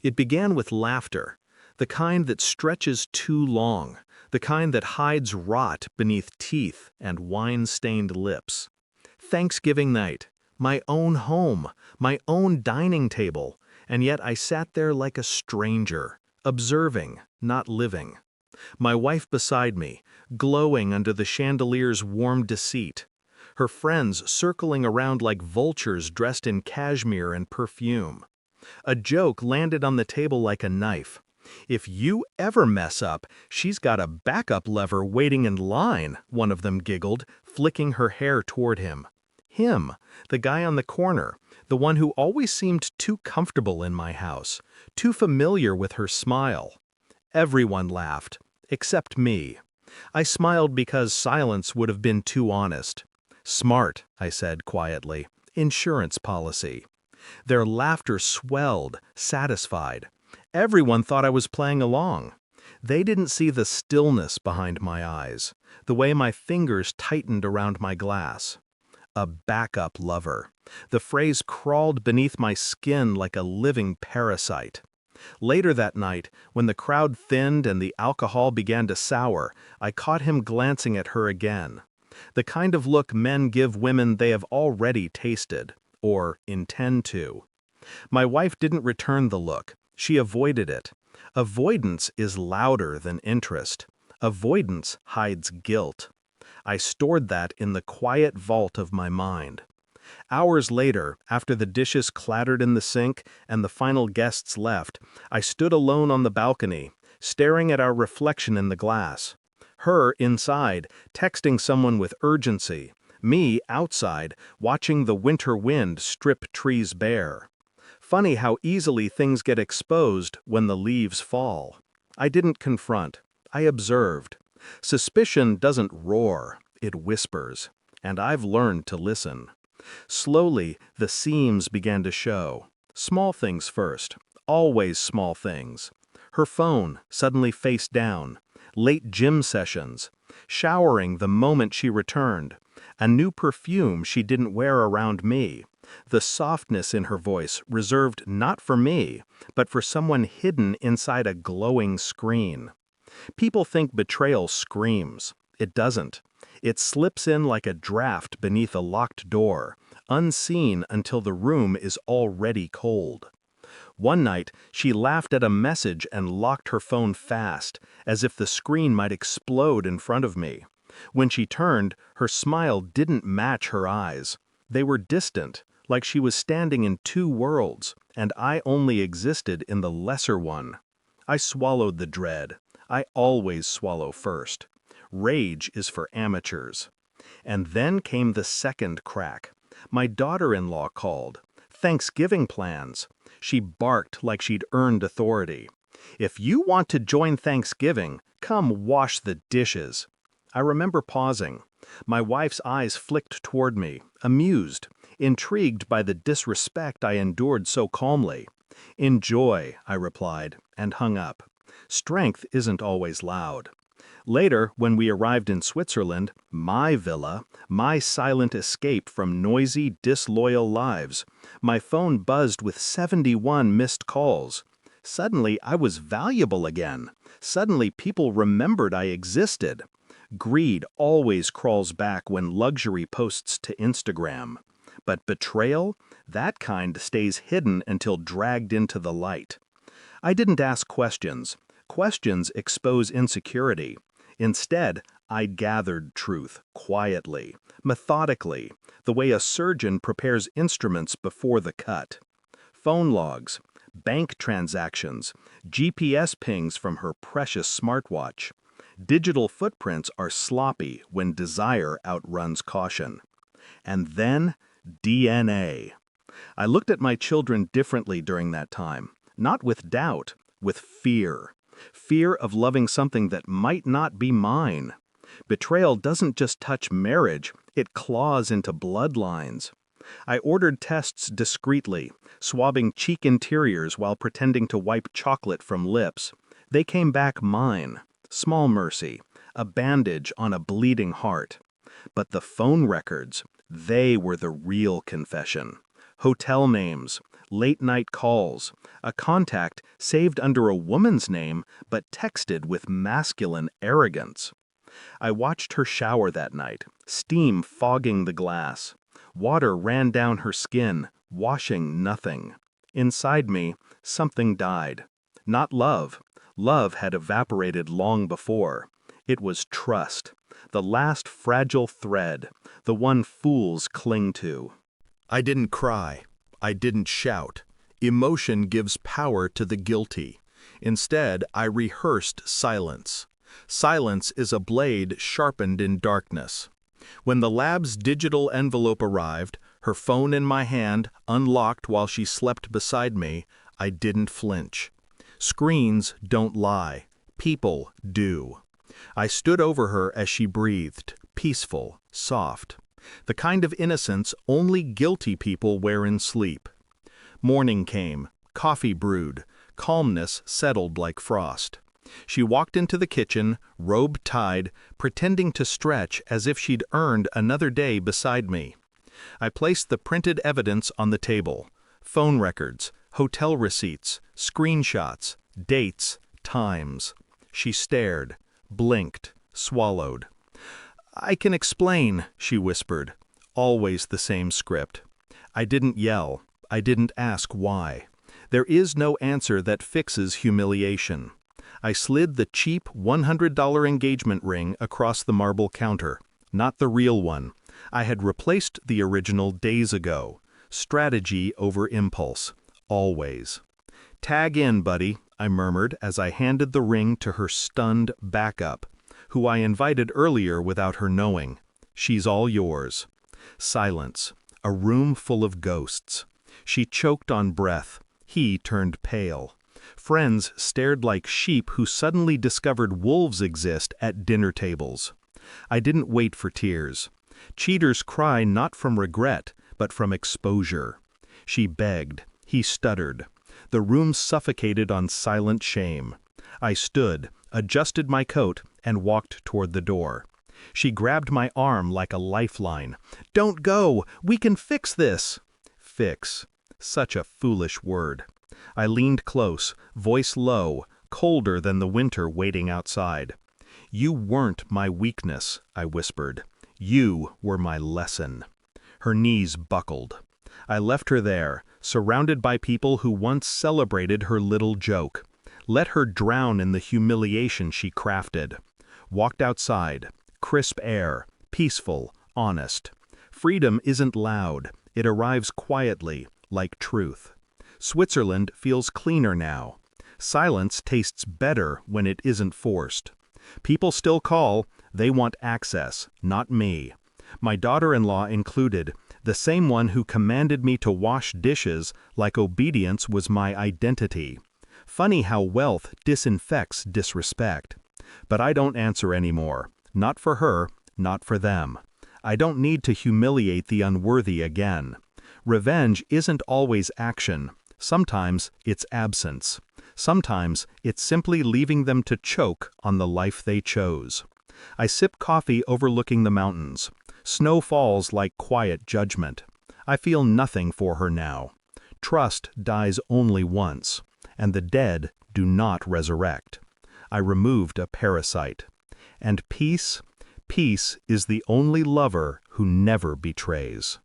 It began with laughter, the kind that stretches too long, the kind that hides rot beneath teeth and wine-stained lips. Thanksgiving night, my own home, my own dining table, and yet I sat there like a stranger, observing, not living. My wife beside me, glowing under the chandelier's warm deceit. Her friends circling around like vultures dressed in cashmere and perfume. A joke landed on the table like a knife. If you ever mess up, she's got a backup lever waiting in line, one of them giggled, flicking her hair toward him. Him, the guy on the corner, the one who always seemed too comfortable in my house, too familiar with her smile. Everyone laughed, except me. I smiled because silence would have been too honest. Smart, I said quietly. Insurance policy. Their laughter swelled, satisfied. Everyone thought I was playing along. They didn't see the stillness behind my eyes, the way my fingers tightened around my glass. A backup lover. The phrase crawled beneath my skin like a living parasite. Later that night, when the crowd thinned and the alcohol began to sour, I caught him glancing at her again. The kind of look men give women they have already tasted, or intend to. My wife didn't return the look. She avoided it. Avoidance is louder than interest. Avoidance hides guilt. I stored that in the quiet vault of my mind. Hours later, after the dishes clattered in the sink and the final guests left, I stood alone on the balcony, staring at our reflection in the glass. Her inside, texting someone with urgency. Me outside, watching the winter wind strip trees bare. Funny how easily things get exposed when the leaves fall. I didn't confront. I observed. Suspicion doesn't roar, it whispers. And I've learned to listen. Slowly, the seams began to show. Small things first. Always small things. Her phone, suddenly face down. Late gym sessions. Showering the moment she returned. A new perfume she didn't wear around me. The softness in her voice reserved not for me, but for someone hidden inside a glowing screen. People think betrayal screams. It doesn't. It slips in like a draft beneath a locked door, unseen until the room is already cold. One night, she laughed at a message and locked her phone fast, as if the screen might explode in front of me. When she turned, her smile didn't match her eyes. They were distant, like she was standing in two worlds, and I only existed in the lesser one. I swallowed the dread. I always swallow first. Rage is for amateurs. And then came the second crack. My daughter-in-law called. Thanksgiving plans. She barked like she'd earned authority. If you want to join Thanksgiving, come wash the dishes. I remember pausing. My wife's eyes flicked toward me, amused, intrigued by the disrespect I endured so calmly. Enjoy, I replied, and hung up. Strength isn't always loud. Later, when we arrived in Switzerland, my villa, my silent escape from noisy, disloyal lives, my phone buzzed with 71 missed calls. Suddenly, I was valuable again. Suddenly, people remembered I existed. Greed always crawls back when luxury posts to Instagram. But betrayal? That kind stays hidden until dragged into the light. I didn't ask questions. Questions expose insecurity. Instead, I gathered truth, quietly, methodically, the way a surgeon prepares instruments before the cut. Phone logs, bank transactions, GPS pings from her precious smartwatch. Digital footprints are sloppy when desire outruns caution. And then, DNA. I looked at my children differently during that time, not with doubt, with fear. Fear of loving something that might not be mine. Betrayal doesn't just touch marriage, it claws into bloodlines. I ordered tests discreetly, swabbing cheek interiors while pretending to wipe chocolate from lips. They came back mine. Small mercy, a bandage on a bleeding heart. But the phone records, they were the real confession. Hotel names, late-night calls, a contact saved under a woman's name but texted with masculine arrogance. I watched her shower that night, steam fogging the glass. Water ran down her skin, washing nothing. Inside me, something died. Not love. Love had evaporated long before. It was trust, the last fragile thread, the one fools cling to. I didn't cry. I didn't shout. Emotion gives power to the guilty. Instead, I rehearsed silence. Silence is a blade sharpened in darkness. When the lab's digital envelope arrived, her phone in my hand, unlocked while she slept beside me, I didn't flinch. Screens don't lie. People do. I stood over her as she breathed, peaceful, soft. The kind of innocence only guilty people wear in sleep. Morning came, coffee brewed, calmness settled like frost. She walked into the kitchen, robe tied, pretending to stretch as if she'd earned another day beside me. I placed the printed evidence on the table. Phone records, hotel receipts, screenshots, dates, times. She stared, blinked, swallowed. "I can explain," she whispered. Always the same script. I didn't yell. I didn't ask why. There is no answer that fixes humiliation. I slid the cheap $100 engagement ring across the marble counter. Not the real one. I had replaced the original days ago. Strategy over impulse. Always. "Tag in, buddy," I murmured as I handed the ring to her stunned backup, who I invited earlier without her knowing. "She's all yours." Silence. A room full of ghosts. She choked on breath. He turned pale. Friends stared like sheep who suddenly discovered wolves exist at dinner tables. I didn't wait for tears. Cheaters cry not from regret, but from exposure. She begged. He stuttered. The room suffocated on silent shame. I stood, adjusted my coat, and walked toward the door. She grabbed my arm like a lifeline. "Don't go! We can fix this!" Fix. Such a foolish word. I leaned close, voice low, colder than the winter waiting outside. "You weren't my weakness," I whispered. "You were my lesson." Her knees buckled. I left her there, surrounded by people who once celebrated her little joke. Let her drown in the humiliation she crafted. Walked outside. Crisp air. Peaceful. Honest. Freedom isn't loud. It arrives quietly, like truth. Switzerland feels cleaner now. Silence tastes better when it isn't forced. People still call. They want access, not me. My daughter-in-law included, the same one who commanded me to wash dishes like obedience was my identity. Funny how wealth disinfects disrespect. But I don't answer anymore. Not for her, not for them. I don't need to humiliate the unworthy again. Revenge isn't always action. Sometimes it's absence. Sometimes it's simply leaving them to choke on the life they chose. I sip coffee overlooking the mountains. Snow falls like quiet judgment. I feel nothing for her now. Trust dies only once, and the dead do not resurrect. I removed a parasite. And peace, peace is the only lover who never betrays.